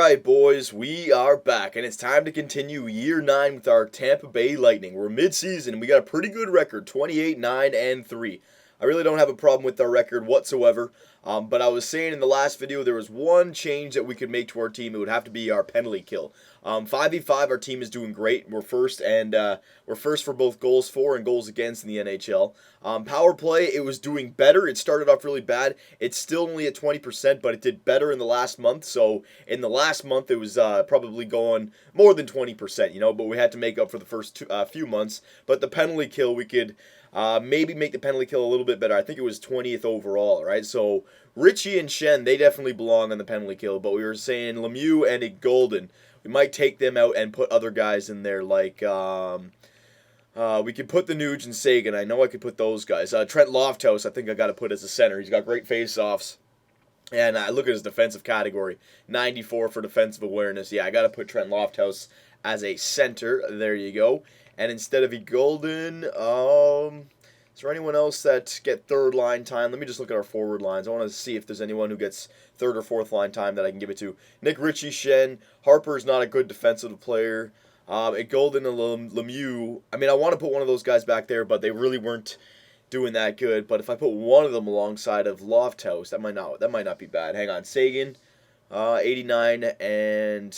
Alright, boys, we are back, and it's time to continue Year 9 with our Tampa Bay Lightning. We're mid-season, and we got a pretty good record, 28-9-3. I really don't have a problem with our record whatsoever, but I was saying in the last video there was one change that we could make to our team. It would have to be our penalty kill. 5v5, our team is doing great. We're first, and we're first for both goals for and goals against in the NHL. Power play, it was doing better. It started off really bad. It's still only at 20%, but it did better in the last month. So in the last month, it was probably going more than 20%, you know, but we had to make up for the first few months. But the penalty kill, we could maybe make the penalty kill a little bit better. I think it was 20th overall, right? So Ritchie and Shen, they definitely belong on the penalty kill, but we were saying Lemieux and Golden, we might take them out and put other guys in there like we could put the Nuge and Sagan. I know I could put those guys. Trent Lofthouse, I think I got to put as a center. He's got great face-offs. And look at his defensive category. 94 for defensive awareness. Yeah, I got to put Trent Lofthouse as a center. There you go. And instead of Golden, is there anyone else that get third line time? Let me just look at our forward lines. I want to see if there's anyone who gets third or fourth line time that I can give it to. Nick Ritchie, Shen. Harper's not a good defensive player. Golden and Lemieux. I mean, I want to put one of those guys back there, but they really weren't doing that good. But if I put one of them alongside of Lofthouse, that might not be bad. Hang on, Sagan, 89, and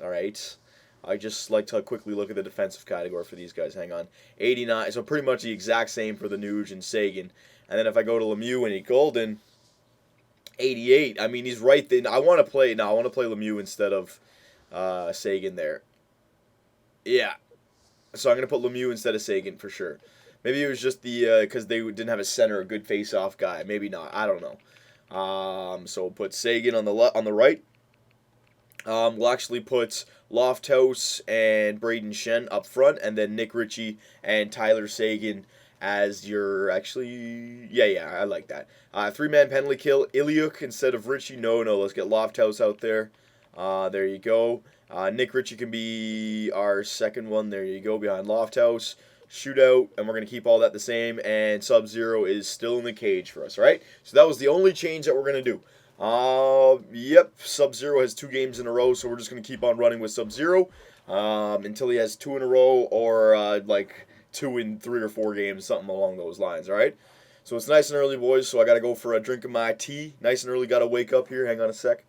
all right. I just like to quickly look at the defensive category for these guys. Hang on, 89. So pretty much the exact same for the Nuge and Sagan. And then if I go to Lemieux and Golden, 88. I mean, he's right there. I want to play Lemieux instead of Sagan there. Yeah. So I'm going to put Lemieux instead of Sagan for sure. Maybe it was just the because they didn't have a center, a good face-off guy. Maybe not. I don't know. So we'll put Sagan on the right. We'll actually put Lofthouse and Braden Shen up front, and then Nick Ritchie and Tyler Sagan as your yeah, I like that. 3-man penalty kill. Iliuk instead of Ritchie. No, let's get Lofthouse out there. There you go. Nick Ritchie can be our second one. There you go, behind Lofthouse. Shootout, and we're going to keep all that the same, and Sub-Zero is still in the cage for us, right? So that was the only change that we're going to do. Yep, Sub-Zero has 2 games in a row, so we're just going to keep on running with Sub-Zero until he has 2 in a row, or like 2 in 3 or 4 games, something along those lines, all right? So it's nice and early, boys, so I got to go for a drink of my tea. Nice and early, got to wake up here. Hang on a sec.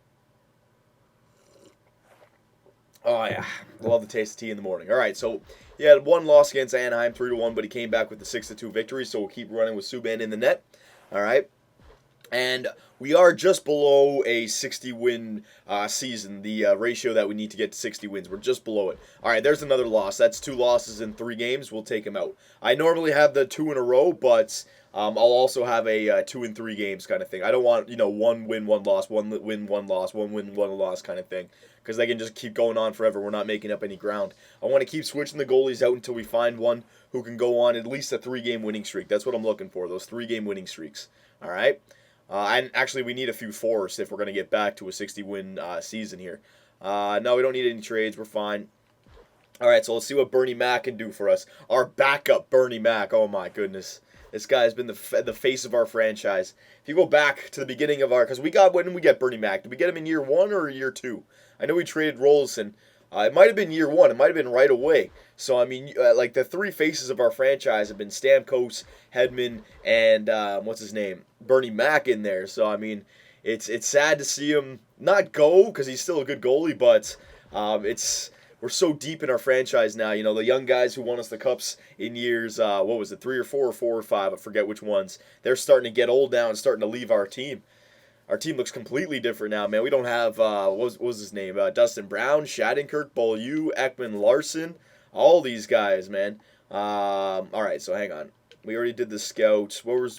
Oh, yeah. Love the taste of tea in the morning. All right, so he had one loss against Anaheim, 3-1, but he came back with the 6-2 victory, so we'll keep running with Subban in the net. All right. And we are just below a 60-win season, the ratio that we need to get to 60 wins. We're just below it. All right, there's another loss. That's 2 losses in 3 games. We'll take him out. I normally have the 2 in a row, but I'll also have a 2 in 3 games kind of thing. I don't want, 1 win, 1 loss, 1 win, 1 loss, 1 win, 1 loss kind of thing, because they can just keep going on forever. We're not making up any ground. I want to keep switching the goalies out until we find one who can go on at least a 3-game winning streak. That's what I'm looking for, those 3-game winning streaks. All right? And actually, we need a few fours if we're going to get back to a 60-win season here. No, we don't need any trades. We're fine. All right, so let's see what Bernie Mac can do for us. Our backup, Bernie Mac. Oh, my goodness. This guy has been the face of our franchise. If you go back to the beginning of because when did we get Bernie Mac? Did we get him in year 1 or year 2? I know we traded Rolison. It might have been year 1. It might have been right away. So, I mean, like the 3 faces of our franchise have been Stamkos, Hedman, and what's his name? Bernie Mac in there. So, I mean, it's sad to see him not go because he's still a good goalie, but we're so deep in our franchise now. The young guys who won us the cups in years, 3 or 4 or 4 or 5, I forget which ones. They're starting to get old now and starting to leave our team. Our team looks completely different now, man. We don't have, what was his name? Dustin Brown, Shattenkirk, Beaulieu, Ekman Larson. All these guys, man. All right, so hang on. We already did the scout. We already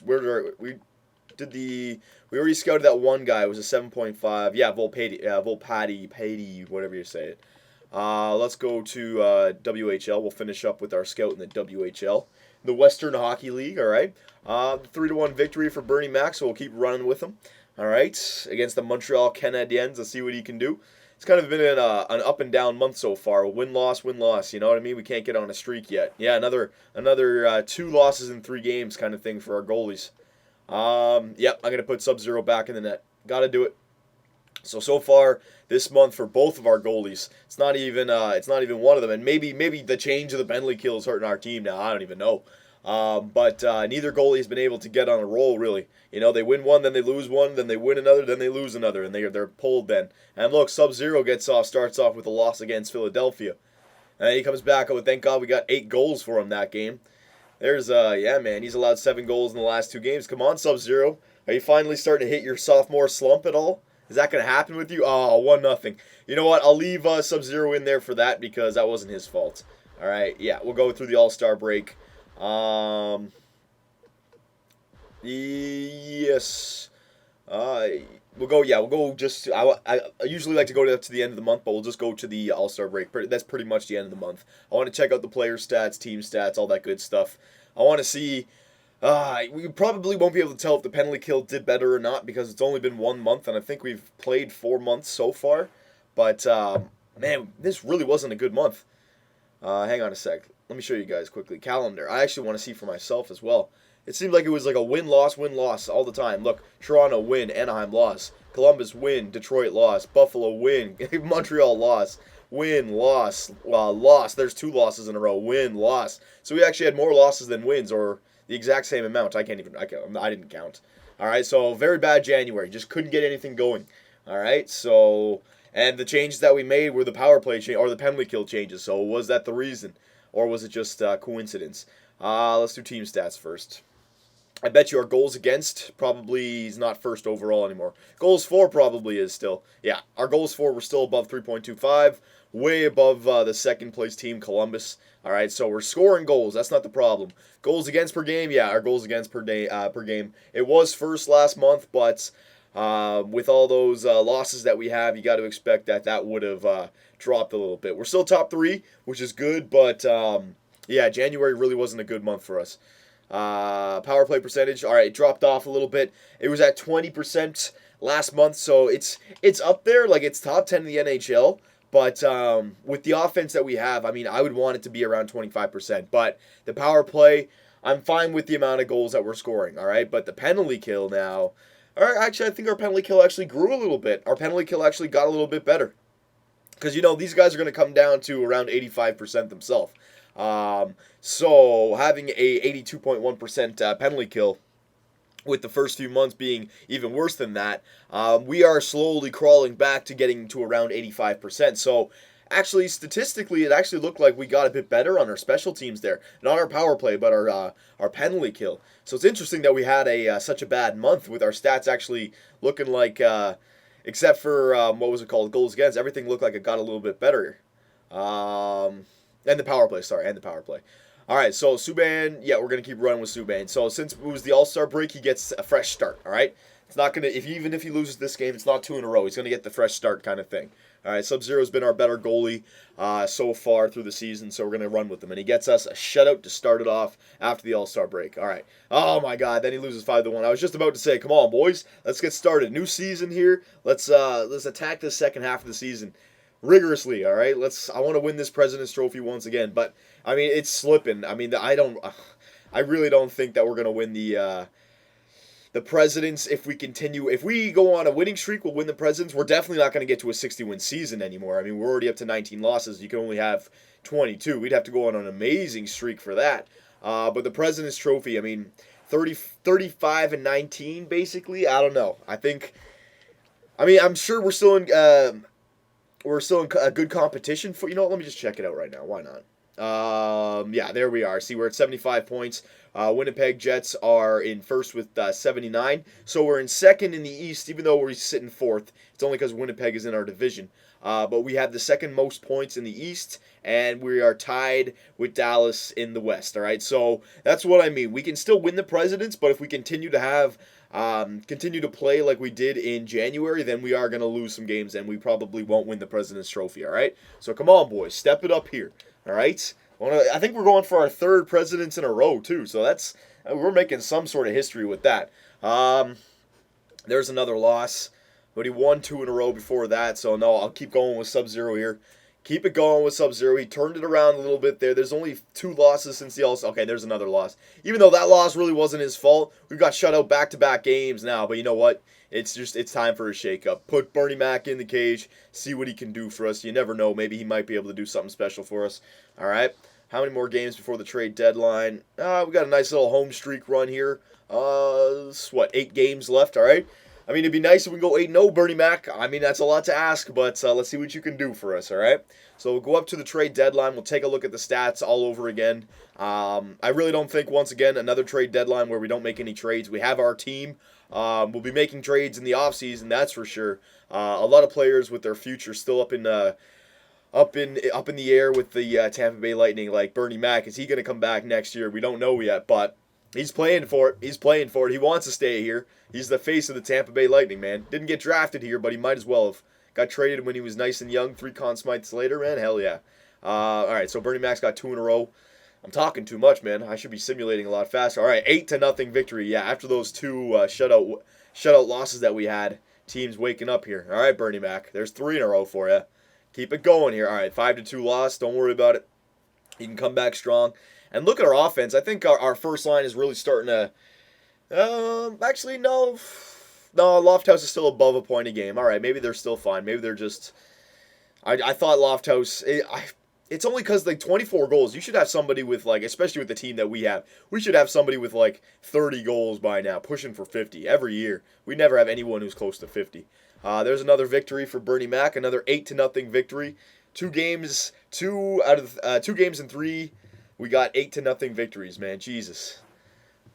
scouted that one guy. It was a 7.5. Yeah, Volpati, whatever you say it. Let's go to WHL. We'll finish up with our scout in the WHL. The Western Hockey League, all right. 3-1 victory for Bernie Mac, so we'll keep running with him. All right, against the Montreal Canadiens. Let's see what he can do. It's kind of been an up and down month so far. Win-loss, win-loss. You know what I mean? We can't get on a streak yet. Yeah, another 2 losses in 3 games kind of thing for our goalies. Yep, I'm going to put Sub-Zero back in the net. Got to do it. So far this month for both of our goalies, it's not even one of them, and maybe the change of the penalty kill is hurting our team now. I don't even know. But neither goalie has been able to get on a roll really. They win one, then they lose one, then they win another, then they lose another, and they're pulled then. And look, Sub-Zero starts off with a loss against Philadelphia. And he comes back. Oh, thank God we got 8 goals for him that game. Yeah, man, he's allowed 7 goals in the last 2 games. Come on, Sub-Zero. Are you finally starting to hit your sophomore slump at all? Is that going to happen with you? Oh, 1-0. You know what? I'll leave Sub-Zero in there for that because that wasn't his fault. All right, yeah, we'll go through the All-Star break. Yes. We'll go just, I usually like to go to the end of the month, but we'll just go to the All-Star break. That's pretty much the end of the month. I want to check out the player stats, team stats, all that good stuff. I want to see, we probably won't be able to tell if the penalty kill did better or not because it's only been 1 month, and I think we've played 4 months so far. But, man, this really wasn't a good month. Hang on a sec. Let me show you guys quickly. Calendar. I actually want to see for myself as well. It seemed like it was like a win-loss all the time. Look, Toronto win, Anaheim loss, Columbus win, Detroit loss, Buffalo win, Montreal loss, win, loss, loss. There's 2 losses in a row. Win, loss. So we actually had more losses than wins, or the exact same amount. I didn't count. All right, so very bad January. Just couldn't get anything going. All right, so, and the changes that we made were the power play change or the penalty kill changes. So was that the reason, or was it just coincidence? Let's do team stats first. I bet you our goals against probably is not first overall anymore. Goals for probably is still. Yeah, our goals for were still above 3.25, way above the second place team, Columbus. All right, so we're scoring goals. That's not the problem. Goals against per game, yeah, our goals against per game. It was first last month, but with all those losses that we have, you got to expect that would have dropped a little bit. We're still top 3, which is good, but yeah, January really wasn't a good month for us. Power play percentage, all right, it dropped off a little bit. It was at 20% last month, so it's up there, like it's top 10 in the NHL. But with the offense that we have, I mean, I would want it to be around 25%. But the power play, I'm fine with the amount of goals that we're scoring, all right? But the penalty kill now, all right, actually, I think our penalty kill actually grew a little bit. Our penalty kill actually got a little bit better. Because, these guys are going to come down to around 85% themselves. So having a 82.1% penalty kill, with the first few months being even worse than that, we are slowly crawling back to getting to around 85%. So actually, statistically, it actually looked like we got a bit better on our special teams there. Not our power play, but our penalty kill. So it's interesting that we had such a bad month with our stats actually looking like, except for, what was it called, goals against, everything looked like it got a little bit better. And the power play. All right, so Subban, yeah, we're going to keep running with Subban. So since it was the All-Star break, he gets a fresh start, all right? It's not going to, even if he loses this game, it's not 2 in a row. He's going to get the fresh start kind of thing. All right, Sub-Zero's been our better goalie so far through the season, so we're going to run with him. And he gets us a shutout to start it off after the All-Star break. All right. Oh, my God, then he loses 5-1. I was just about to say, come on, boys, let's get started. New season here. Let's attack the second half of the season rigorously, all right? I want to win this President's Trophy once again, but I mean it's slipping. I mean I really don't think that we're gonna win the Presidents if we continue. If we go on a winning streak, we'll win the Presidents. We're definitely not going to get to a 60-win season anymore. I mean, we're already up to 19 losses. You can only have 22. We'd have to go on an amazing streak for that. But the President's Trophy, I mean, 35-19 basically. I don't know. I'm sure we're still in. We're still in a good competition for, let me just check it out right now. Why not? Yeah, there we are. See, we're at 75 points. Winnipeg Jets are in first with 79. So we're in second in the East, even though we're sitting fourth. It's only because Winnipeg is in our division. But we have the second most points in the East, and we are tied with Dallas in the West. All right, so that's what I mean. We can still win the Presidents, but if we continue to play like we did in January, then we are going to lose some games, and we probably won't win the President's Trophy, all right? So come on, boys. Step it up here, all right? I think we're going for our 3rd Presidents in a row, too, so we're making some sort of history with that. There's another loss, but he won 2 in a row before that, so no, I'll keep going with Sub-Zero here. Keep it going with Sub-Zero. He turned it around a little bit there. There's only 2 losses since the All-Star. Okay, there's another loss. Even though that loss really wasn't his fault, we've got shut out back-to-back games now. But you know what? It's time for a shake-up. Put Bernie Mac in the cage. See what he can do for us. You never know. Maybe he might be able to do something special for us. All right. How many more games before the trade deadline? We got a nice little home streak run here. 8 games left, all right? I mean, it'd be nice if we go 8-0, Bernie Mac. I mean, that's a lot to ask, but let's see what you can do for us, all right? So we'll go up to the trade deadline. We'll take a look at the stats all over again. I really don't think, once again, another trade deadline where we don't make any trades. We have our team. We'll be making trades in the offseason, that's for sure. A lot of players with their future still up in the air with the Tampa Bay Lightning, like Bernie Mac. Is he going to come back next year? We don't know yet, but he's playing for it. He's playing for it. He wants to stay here. He's the face of the Tampa Bay Lightning, man. Didn't get drafted here, but he might as well have. Got traded when he was nice and young. 3 Conn Smythes later, man. Hell yeah. All right, so Bernie Mac's got 2 in a row. I'm talking too much, man. I should be simulating a lot faster. All right, 8-0 victory. Yeah, after those 2 shutout losses that we had, teams waking up here. All right, Bernie Mac. There's 3 in a row for you. Keep it going here. All right, 5-2 loss. Don't worry about it. You can come back strong. And look at our offense. I think our first line is really starting to... actually, no. No, Lofthouse is still above a point a game. All right, maybe they're still fine. Maybe they're just... I thought Lofthouse... It's only because, 24 goals. You should have somebody with, especially with the team that we have. We should have somebody with, 30 goals by now, pushing for 50 every year. We never have anyone who's close to 50. There's another victory for Bernie Mac, another 8-0 victory. 2 games in 3, we got 8-0 victories, man. Jesus.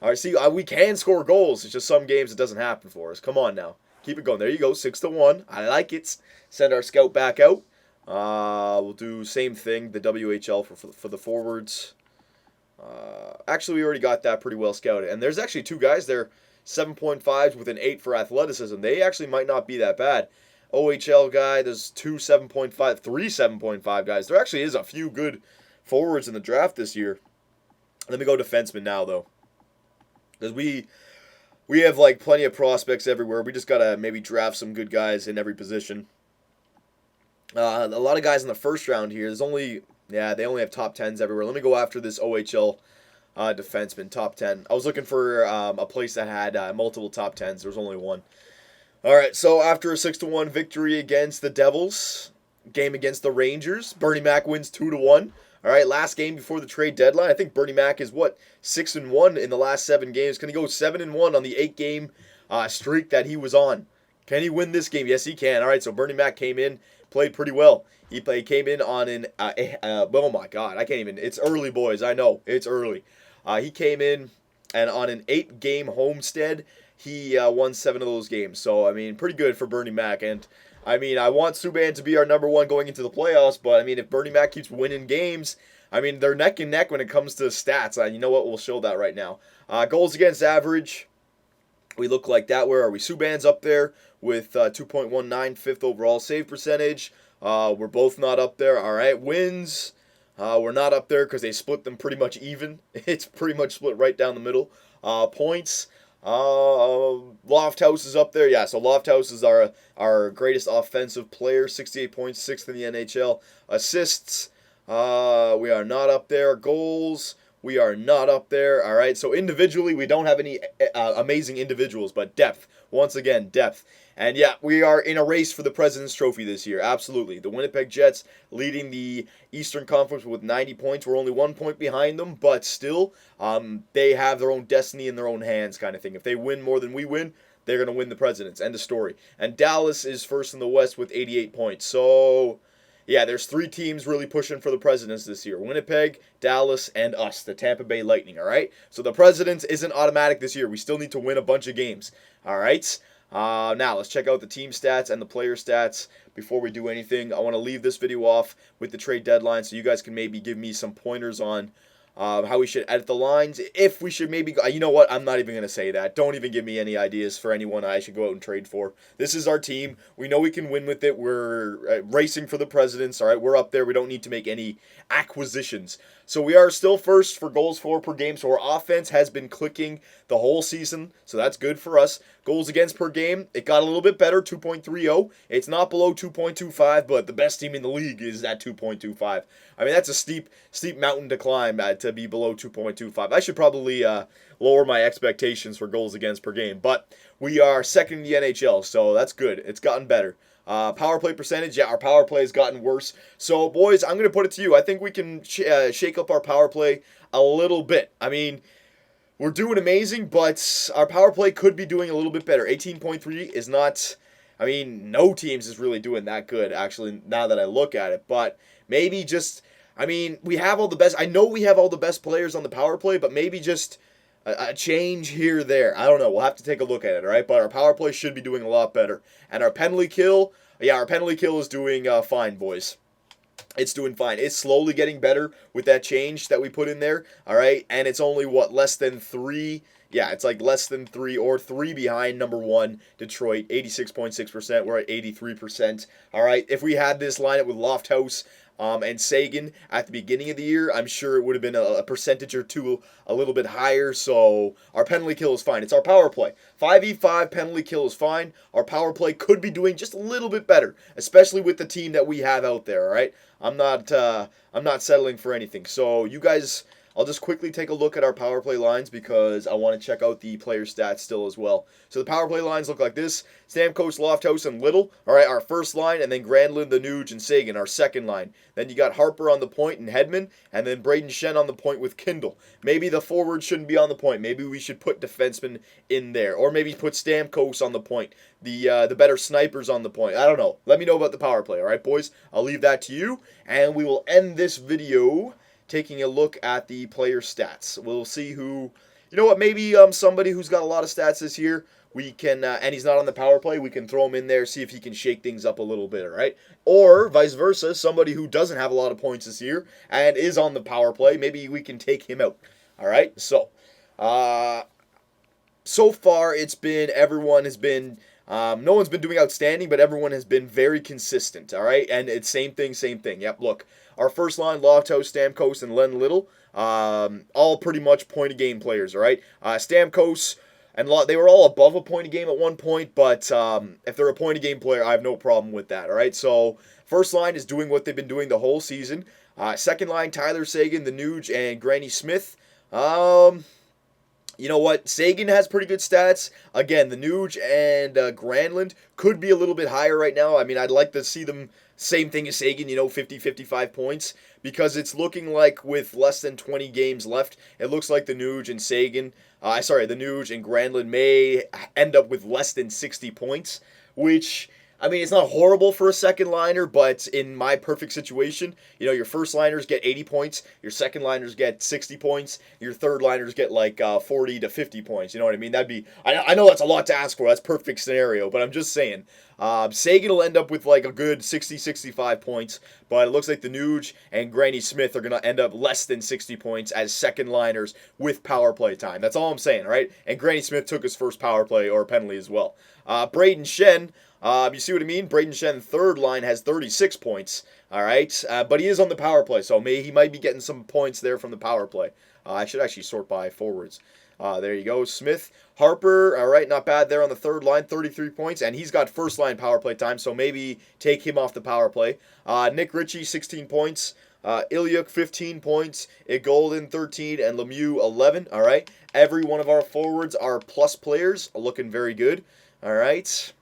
All right, see, we can score goals. It's just some games it doesn't happen for us. Come on now. Keep it going. There you go, 6-1. I like it. Send our scout back out. We'll do same thing, the WHL for the forwards. Actually, we already got that pretty well scouted. And there's actually 2 guys there, 7.5s with an 8 for athleticism. They actually might not be that bad. OHL guy, there's 3 7.5 guys. There actually is a few good forwards in the draft this year. Let me go defenseman now, though. Because we have, plenty of prospects everywhere. We just got to maybe draft some good guys in every position. A lot of guys in the first round here. They only have top 10s everywhere. Let me go after this OHL defenseman, top 10. I was looking for a place that had multiple top 10s. There was only one. All right, so after a 6-1 victory against the Devils, game against the Rangers, Bernie Mac wins 2-1. All right, last game before the trade deadline. I think Bernie Mac is, 6-1 in the last 7 games. Can he go 7-1 on the 8-game streak that he was on? Can he win this game? Yes, he can. All right, so Bernie Mac came in, played pretty well. He came in on an, oh my God, I can't even, it's early, boys. I know, it's early. He came in, and on an 8-game homestead, he won 7 of those games. So, I mean, pretty good for Bernie Mac. And, I mean, I want Subban to be our number 1 going into the playoffs, but, I mean, if Bernie Mac keeps winning games, I mean, they're neck and neck when it comes to stats. And you know what? We'll show that right now. Goals against average. We look like that. Where are we? Subban's up there with 2.19, 5th overall save percentage. We're both not up there. All right. Wins. We're not up there because they split them pretty much even. It's pretty much split right down the middle. Points. Lofthouse is up there. Yeah, so Lofthouse is our greatest offensive player. 68 points, 6th in the NHL. Assists. We are not up there. Goals. We are not up there. All right, so individually, we don't have any amazing individuals, but depth. Once again, depth. And yeah, we are in a race for the President's Trophy this year. Absolutely. The Winnipeg Jets leading the Eastern Conference with 90 points. We're only 1 point behind them, but still, they have their own destiny in their own hands kind of thing. If they win more than we win, they're going to win the President's. End of story. And Dallas is first in the West with 88 points. So, yeah, there's 3 teams really pushing for the President's this year. Winnipeg, Dallas, and us, the Tampa Bay Lightning, all right? So the President's isn't automatic this year. We still need to win a bunch of games, all right? Now, let's check out the team stats and the player stats before we do anything. I want to leave this video off with the trade deadline so you guys can maybe give me some pointers on how we should edit the lines, if we should maybe go, you know what, I'm not even going to say that. Don't even give me any ideas for anyone I should go out and trade for. This is our team. We know we can win with it. We're racing for the presidents, all right? We're up there. We don't need to make any acquisitions. So we are still first for goals for per game, so our offense has been clicking the whole season, so that's good for us. Goals against per game, it got a little bit better, 2.30. It's not below 2.25, but the best team in the league is at 2.25. I mean, that's a steep mountain to climb to be below 2.25. I should probably lower my expectations for goals against per game, but we are second in the NHL, so that's good. It's gotten better. Power play percentage, yeah, our power play has gotten worse. So, boys, I'm going to put it to you. I think we can shake up our power play a little bit. I mean, we're doing amazing, but our power play could be doing a little bit better. 18.3 is not, I mean, no teams is really doing that good, actually, now that I look at it. But maybe just, I mean, we have all the best, I know we have all the best players on the power play, but maybe just a change here or there. I don't know. We'll have to take a look at it, all right? But our power play should be doing a lot better. And our penalty kill, yeah, our penalty kill is doing fine, boys. It's doing fine. It's slowly getting better with that change that we put in there, all right? And it's only, what, less than 3? Yeah, it's like less than 3 or 3 behind number 1, Detroit, 86.6%. We're at 83%, all right? If we had this lineup with Lofthouse and Seguin at the beginning of the year, I'm sure it would have been a percentage or two a little bit higher. So our penalty kill is fine. It's our power play. 5v5 penalty kill is fine. Our power play could be doing just a little bit better, especially with the team that we have out there. All right, I'm not settling for anything. So you guys, I'll just quickly take a look at our power play lines because I want to check out the player stats still as well. So the power play lines look like this. Stamkos, Lofthouse, and Little. All right, our first line, and then Granlund, the Nuge, and Seguin, our second line. Then you got Harper on the point and Hedman, and then Braden Shen on the point with Kindle. Maybe the forward shouldn't be on the point. Maybe we should put defensemen in there. Or maybe put Stamkos on the point. The better snipers on the point. I don't know. Let me know about the power play, all right, boys? I'll leave that to you, and we will end this video taking a look at the player stats. We'll see who, you know what, maybe somebody who's got a lot of stats this year, we can, and he's not on the power play, we can throw him in there, see if he can shake things up a little bit, all right? Or, vice versa, somebody who doesn't have a lot of points this year and is on the power play, maybe we can take him out, all right? So, so far it's been, everyone has been, no one's been doing outstanding, but everyone has been very consistent, all right? And it's same thing. Yep, look. Our first line, Lofthouse, Stamkos, and Len Little, all pretty much point-a-game players, all right? Stamkos and they were all above a point-a-game at one point, but if they're a point-a-game player, I have no problem with that, all right? So first line is doing what they've been doing the whole season. Second line, Tyler Seguin, the Nuge, and Granny Smith. You know what? Seguin has pretty good stats. Again, the Nuge and Granlund could be a little bit higher right now. I mean, I'd like to see them same thing as Seguin, 50, 55 points, because it's looking like with less than 20 games left, it looks like the Nuge and the Nuge and Granlund may end up with less than 60 points, which, I mean, it's not horrible for a second liner, but in my perfect situation, your first liners get 80 points, your second liners get 60 points, your third liners get like 40 to 50 points. You know what I mean? That'd be, I know that's a lot to ask for. That's perfect scenario, but I'm just saying. Seguin will end up with like a good 60, 65 points, but it looks like the Nuge and Granny Smith are going to end up less than 60 points as second liners with power play time. That's all I'm saying, right? And Granny Smith took his first power play or penalty as well. Braden Shen, you see what I mean? Braden Shen, third line, has 36 points, all right? But he is on the power play, so he might be getting some points there from the power play. I should actually sort by forwards. There you go. Smith, Harper, all right, not bad there on the third line, 33 points, and he's got first line power play time, so maybe take him off the power play. Nick Ritchie, 16 points. Ilyuk, 15 points. Golden, 13, and Lemieux, 11, all right? Every one of our forwards are plus players, looking very good, all right?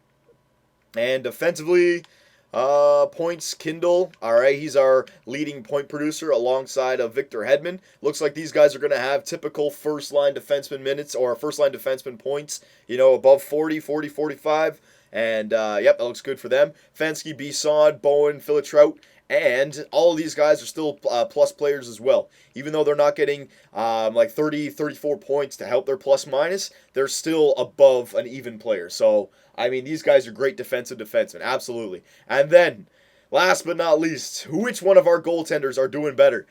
And defensively, points, Kindle. All right, he's our leading point producer alongside of Victor Hedman. Looks like these guys are going to have typical first-line defenseman minutes or first-line defenseman points, above 40, 45. And, yep, that looks good for them. Fensky, Bisson, Bowen, Trout. And all of these guys are still plus players as well. Even though they're not getting like 30, 34 points to help their plus-minus, they're still above an even player. So, I mean, these guys are great defensive defensemen, absolutely. And then, last but not least, which one of our goaltenders are doing better?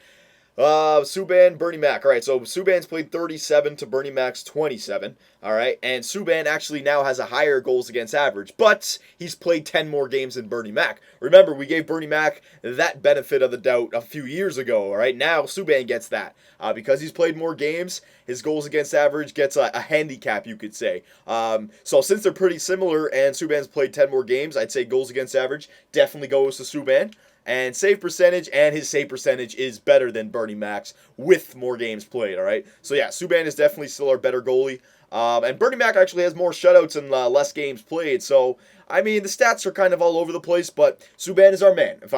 Subban, Bernie Mac. All right, so Subban's played 37 to Bernie Mac's 27. All right, and Subban actually now has a higher goals against average, but he's played 10 more games than Bernie Mac. Remember, we gave Bernie Mac that benefit of the doubt a few years ago. All right, now Subban gets that because he's played more games. His goals against average gets a handicap, you could say. So since they're pretty similar, and Subban's played 10 more games, I'd say goals against average definitely goes to Subban. And save percentage, and his save percentage is better than Bernie Mac's with more games played, all right? So, yeah, Subban is definitely still our better goalie. And Bernie Mac actually has more shutouts and less games played. So, I mean, the stats are kind of all over the place, but Subban is our man. If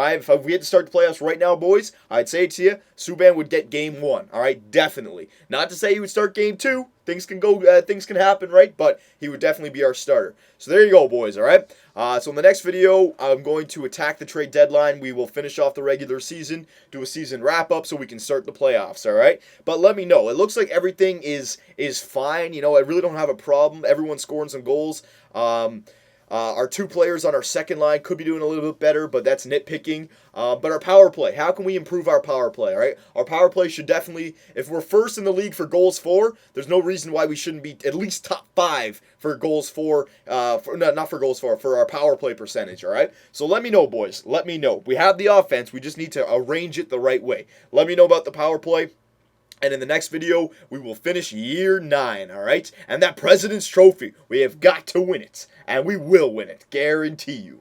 we had to start the playoffs right now, boys, I'd say to you, Subban would get game 1, all right? Definitely. Not to say he would start game 2. Things can happen, right? But he would definitely be our starter. So there you go, boys, all right? So in the next video, I'm going to attack the trade deadline. We will finish off the regular season, do a season wrap-up so we can start the playoffs, all right? But let me know. It looks like everything is fine. You know, I really don't have a problem. Everyone's scoring some goals. Our 2 players on our second line could be doing a little bit better, but that's nitpicking. But our power play, how can we improve our power play, all right? Our power play should definitely, if we're first in the league for goals for, there's no reason why we shouldn't be at least top 5 for goals for, not for goals for our power play percentage, all right? So let me know, boys. Let me know. We have the offense. We just need to arrange it the right way. Let me know about the power play. And in the next video, we will finish year 9, all right? And that President's Trophy, we have got to win it. And we will win it, guarantee you.